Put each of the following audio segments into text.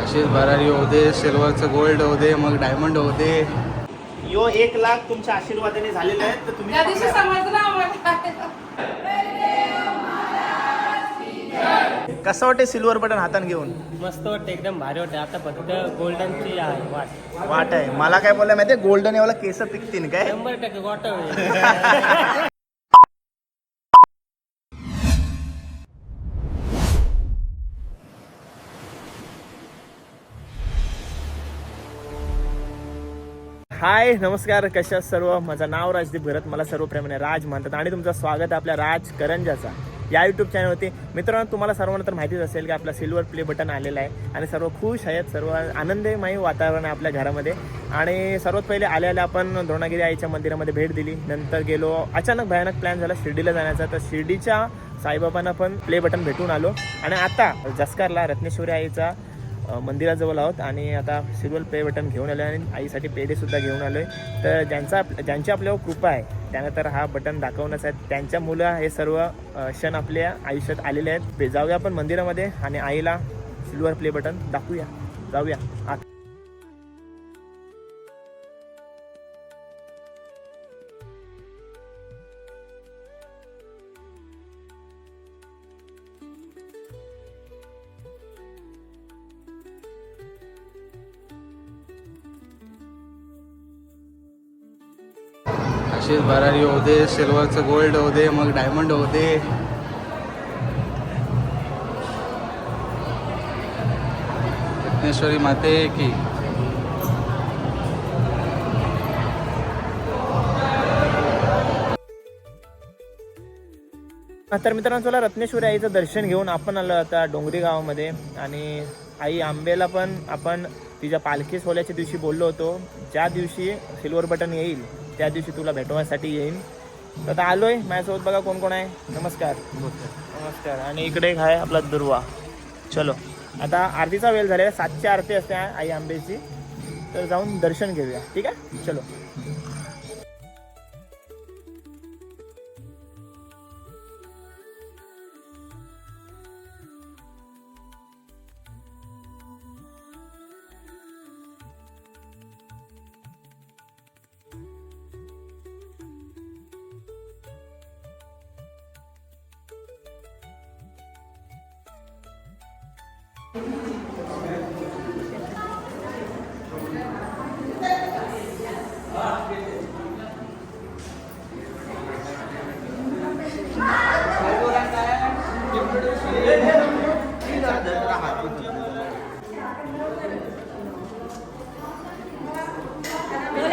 अशीच भरारी होऊ दे, सिल्वरचं गोल्ड होऊ दे, मग डायमंड होऊ दे. यो 1,00,000 तुमच्या आशीर्वादाने झालेला आहे तर तुम्ही त्या दिवशी समजलं आम्हाला. कसं वाटते सिल्वर बटन हातात घेऊन? मस्त वाटतं, एकदम भारी वाटतं. आता फक्त गोल्डनची आहे वाट आहे. मला काय बोललं माहितीये, गोल्डन एवढा केस पिकतील काय? 100% वाट आहे. हाय नमस्कार, कशा सर्व. माझं नाव राजदीप भरत, मला सर्व प्रेमाने राज म्हणतात आणि तुमचं स्वागत आहे आपल्या राज करंजाचा या यूट्यूब चॅनलवरती. मित्रांनो, तुम्हाला सर्वांना तर माहितीच असेल की आपला सिल्वर प्ले बटन आलेला आहे आणि सर्व खुश आहेत, सर्व आनंदमय वातावरण आहे आपल्या घरामध्ये. आणि सर्वात पहिले आल्याला आपण द्रोणागिरी आईच्या मंदिरामध्ये भेट दिली. नंतर गेलो, अचानक भयानक प्लॅन झाला शिर्डीला जाण्याचा, तर शिर्डीच्या साईबाबांना पण प्ले बटन भेटून आलो. आणि आता जसकारला रत्नेश्वरी आईचा मंदिराजवळ आहोत आणि आता सिल्वर प्ले बटन घेऊन आलो आणि आईसाठी पेढेसुद्धा घेऊन आलो आहे. तर ज्यांची आपल्यावर कृपा आहे त्यांना तर हा बटन दाखवणंच आहे. त्यांच्या मुलं हे सर्व क्षण आपल्या आयुष्यात आलेले आहेत. जाऊया आपण मंदिरामध्ये आणि आईला सिल्वर प्ले बटन दाखवूया. जाऊया आत. अशीच भरारी होऊ दे, सिल्वरचं गोल्ड होऊ दे, मग डायमंड होऊ दे. रत्नेश्वरी माते की. तर मित्रांनो, चला रत्नेश्वरी आईचं दर्शन घेऊन आपण आलो आता डोंगरी गावामध्ये. आणि आई आंबेला पण आपण तिच्या पालखी सोहळ्याच्या दिवशी बोललो होतो, ज्या दिवशी सिल्वर बटन येईल त्या दिवशी तुला भेटवायसाठी येईन. तर आता आलोय. माझ्यासोबत बघा कोण कोण आहे. नमस्कार. नमस्कार. आणि इकडे एक आहे आपला दुर्वा. चलो, आता आरतीचा वेळ झालेला, 7ची आरती असते आई आंबेची, तर जाऊन दर्शन घेऊया. ठीक आहे, चलो.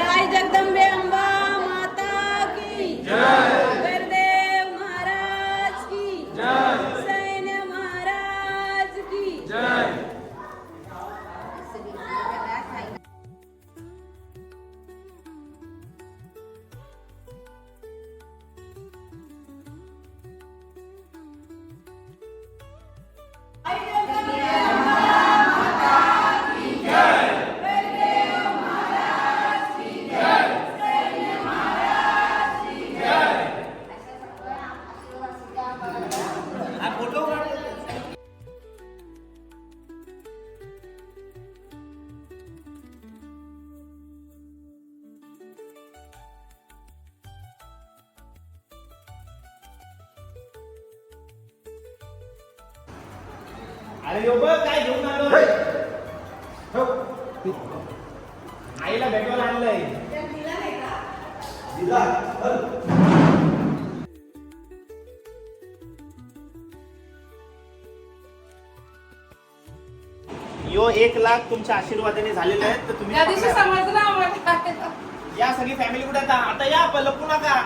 आई जगदंबे अंबा माता की जय. गुरुदेव महाराज की जय. सैन्य महाराज की जय. अरे यो बघ काय घेऊन आलो. आईला भेटवायला आणलंय. यो 1,00,000 तुमच्या आशीर्वादाने झालेला आहे तर तुम्ही त्या दिवशी समजलं आम्हाला. या सगळी फॅमिली कुठे आता या लपू नका.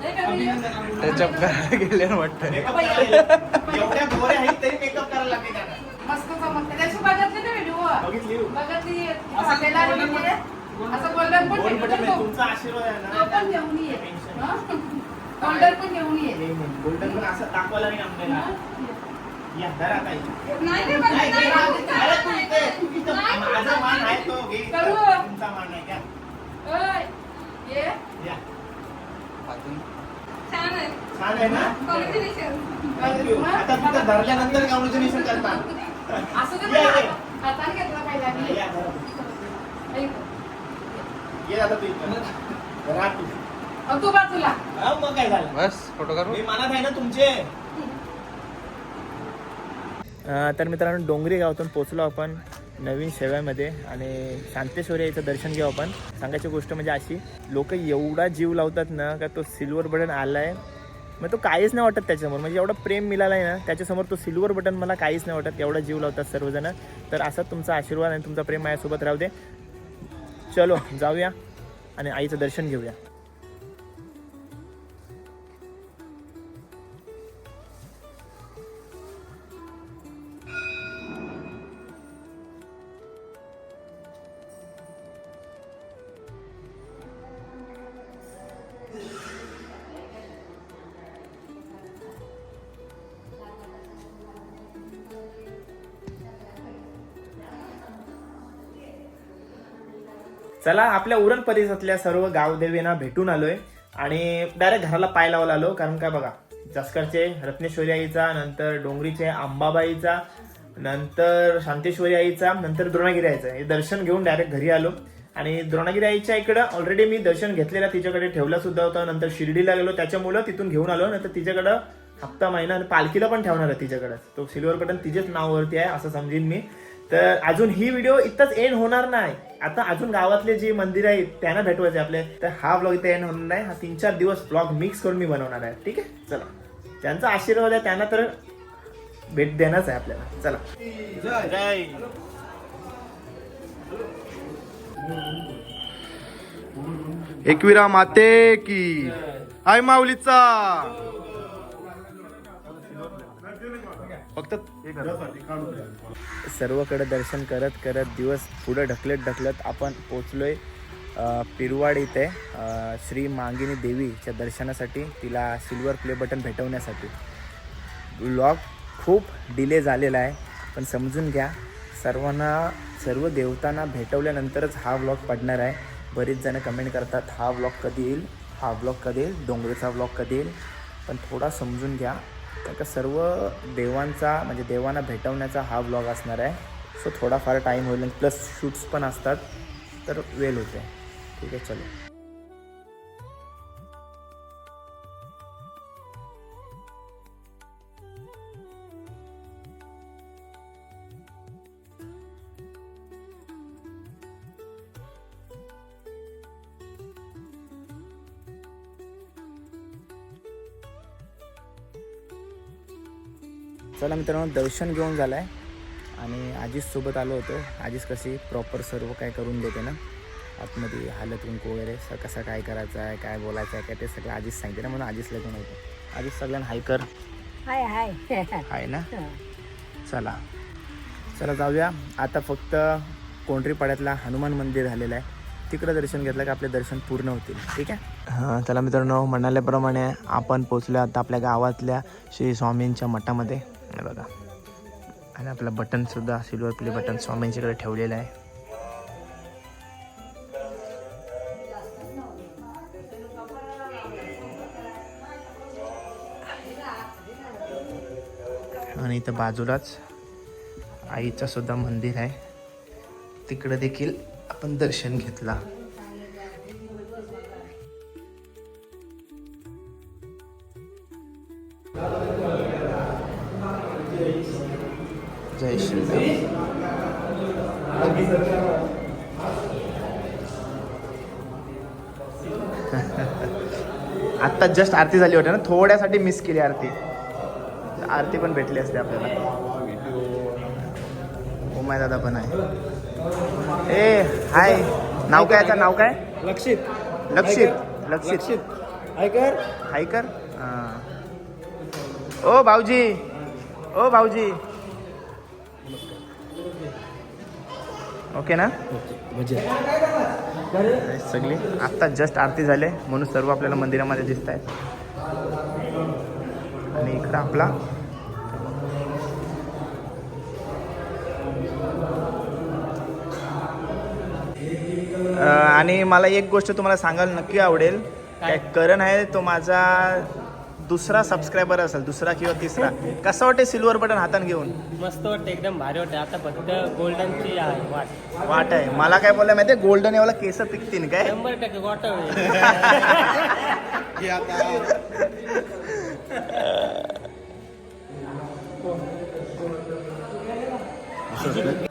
त्याच्या गेले वाटतं. मेकअप एवढ्या गोऱ्या आहेत तरी मेकअप करायला लागते का? मस्त चमकते. त्याची बघितली ना व्हिडिओ. बघितली. बघितली. हॉटेलला आली होती. असं गोल्डन पण गोल्ड बटन भेटतो. आहे, तुमचा आशीर्वाद आहे तो ना. पण घेऊन ये. गोल्डन पण घेऊन ये. गोल्डन पण असं दाखवायला नाही आपल्याला. या धरा काही. नाही रे, नाही, नाही, अरे तू इथे, तू इथं. नाही, माझा मान आहे तो घे. करू. तुमचा मान आहे का? ओय, ये. या. छान छान आहे ना? कॉंग्रॅच्युलेशन. थँक्यू. आता तिथं धरल्यानंतर कॉंग्रॅच्युलेशन करतात. असं तर हाताने घेतला पहिला मी. ऐक. ये आता तू इकडं. राहा तू. तू बाजूला. हा, मग काय झालं बस फोटो करू. मी मनात आहे ना तुमचे. तर मित्रांनो डोंगरी गावातून पोचलो आपण नवीन शेव्यामध्ये आणि शांतेश्वरी याचं दर्शन घेऊ आपण. सांगायची गोष्ट म्हणजे अशी, लोक एवढा जीव लावतात ना का तो सिल्वर बटन आला आहे मग तो काहीच नाही वाटत त्याच्यासमोर. म्हणजे एवढं प्रेम मिळालं आहे ना त्याच्यासमोर तो सिल्वर बटन मला काहीच नाही वाटत. एवढा जीव लावतात सर्वजण. तर असाच तुमचा आशीर्वाद आणि तुमचा प्रेम माझ्यासोबत राहू दे. चलो जाऊया आणि आईचं दर्शन घेऊया. चला आपल्या उरण परिसरातल्या सर्व गावदेवींना भेटून आलोय आणि डायरेक्ट घराला पाय लावायला आलो. कारण काय बघा, जसकरचे रत्नेश्वरी आईचा, नंतर डोंगरीचे अंबाबाईचा, नंतर शांतेश्वरी आईचा, नंतर द्रोणागिरी आईचा हे दर्शन घेऊन डायरेक्ट घरी आलो. आणि द्रोणागिरी आईच्या इकडं ऑलरेडी मी दर्शन घेतलेला, तिच्याकडे ठेवला सुद्धा होता. नंतर शिर्डीला गेलो त्याच्यामुळं तिथून घेऊन आलो. नंतर तिच्याकडं हप्ता महिना आणि पालखीला पण ठेवणार आहे तिच्याकडं. तो सिल्वर बटन तिच्याच नावावरती आहे असं समजेन मी. तर अजून ही व्हिडिओ इथंच एंड होणार नाही. आता अजून गावातले जे मंदिर आहेत त्यांना भेटवायचे आपले. तर हा ब्लॉग इथे एंड होणार नाही. हा 3-4 दिवस ब्लॉग मिक्स करून मी बनवणार आहे. ठीक आहे, चला. त्यांचा आशीर्वाद आहे, त्यांना तर भेट देणंच आहे आपल्याला. चला. जय. एकविरा माते की हाय माऊलीचा. फक्त सर्वकडे दर्शन करत करत दिवस पुढे ढकलत आपण पोचलोय पिरवाड इथे श्री मांगिनी देवीच्या दर्शनासाठी, तिला सिल्वर प्ले बटन भेटवण्यासाठी. व्लॉग खूप डिले झालेला आहे पण समजून घ्या. सर्व देवतांना भेटवल्यानंतरच हा व्लॉग पडणार आहे. बरीच जण कमेंट करतात हा व्लॉग कधी येईल, हा व्लॉग कधी येईल, डोंगरीचा व्लॉग कधी येईल. पण थोडा समजून घ्या, कारण का सर्व देवांचा म्हणजे देवांना भेटवण्याचा हा व्लॉग असणार आहे. सो थोडाफार टाईम होईल, प्लस शूट्स पण असतात तर वेळ होते. ठीक आहे, चलो. चला मित्रांनो, दर्शन घेऊन झालं आहे आणि आजीच सोबत आलो होतो. आजीच कशी प्रॉपर सर्व काय करून देते ना, आतमध्ये हालत कुंकू वगैरे कसं काय करायचं आहे, काय बोलायचं आहे काय ते सगळं आजीच सांगते ना, म्हणून आजीच लगून होतं. आजीच सगळ्यांना हाय कर. हाय हाय हाय ना. चला जाऊया. आता फक्त कोंढरीपाड्यातला हनुमान मंदिर झालेलं आहे, तिकडं दर्शन घेतलं की आपले दर्शन पूर्ण होतील. ठीक आहे. हां, चला मित्रांनो, म्हणाल्याप्रमाणे आपण पोचलो आता आपल्या गावातल्या श्री स्वामींच्या मठामध्ये. बघा, आणि आपलं बटनसुद्धा सिल्वर प्ले बटन स्वामींच्याकडे ठेवलेलं आहे. आणि इथं बाजूलाच आईचं सुद्धा मंदिर आहे, तिकडे देखील आपण दर्शन घेतला. जय श्रीराम. आत्ता जस्ट आरती झाली होती ना, थोड्यासाठी मिस केली आरती. आरती पण भेटली असते आपल्याला. उमाय दादा पण आहे. ए हाय, नाव काय याचं? नाव काय? लक्षित. लक्षित. लक्षित हायकर. हायकर. हां. ओ भाऊजी, ओ भाऊजी. ओके ना. सगळी आत्ता जस्ट आरती झाले म्हणून सर्व आपल्याला मंदिरामध्ये दिसत आहेत. आणि इकडं आपला आणि मला एक गोष्ट तुम्हाला सांगायला नक्की आवडेल. काय करण आहे तो माझा दुसरा सबस्क्रायबर असेल, दुसरा किंवा तिसरा, कसं वाटते सिल्वर बटन हाताने घेऊन? मस्त वाटतं, एकदम भारी वाटतं. आता फक्त गोल्डनची आहे वाट आहे. मला काय बोलाय माहितीये, गोल्डन एवढा केस पिकतील काय? 100% वाटत. हे आता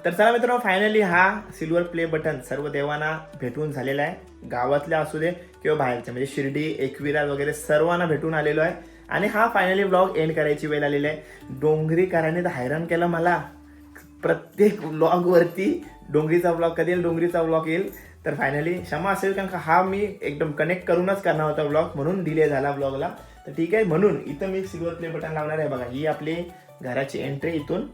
तर चला मित्रांनो, फायनली हा सिल्वर प्ले बटन सर्व देवांना भेटून झालेला आहे. गावातल्या असू दे किंवा बाहेरच्या, म्हणजे शिर्डी, एकविरा वगैरे सर्वांना भेटून आलेलो आहे. आणि हा फायनली ब्लॉग एंड करायची वेळ आलेली आहे. डोंगरीकरांनी तर हैराण केलं मला. प्रत्येक ब्लॉग वरती डोंगरीचा ब्लॉग कधी येईल, डोंगरीचा ब्लॉग येईल. तर फायनली क्षमा असेल, कारण का हा मी एकदम कनेक्ट करूनच करणार होता ब्लॉग, म्हणून डिले झाला ब्लॉगला. तर ठीक आहे, म्हणून इथं मी सिल्वर प्ले बटन लावणार आहे. बघा, ही आपली घराची एंट्री इथून,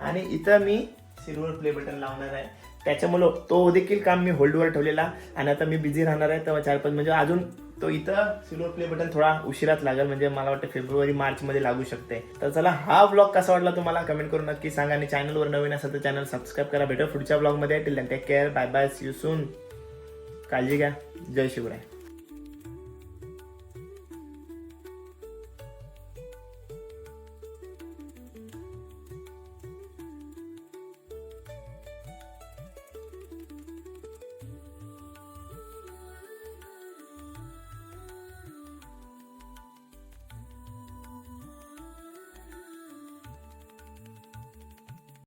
आणि इथं मी सिल्वर प्ले बटन लावणार आहे. त्याच्यामुळं तो देखील काम मी होल्डवर ठेवलेला, आणि आता मी बिझी राहणार आहे. तेव्हा 4-5 म्हणजे अजून तो इथं सिल्वर प्ले बटन थोडा उशिराच लागेल, म्हणजे मला वाटतं फेब्रुवारी-मार्च मध्ये लागू शकते. तर चला, हा ब्लॉग कसा वाटला तुम्हाला कमेंट करून नक्की सांगा, आणि चॅनलवर नवीन असेल तर चॅनल सबस्क्राईब करा. भेटू पुढच्या ब्लॉग मध्ये. Till then take care, bye bye, see you soon. काळजी घ्या. जय शिवराय.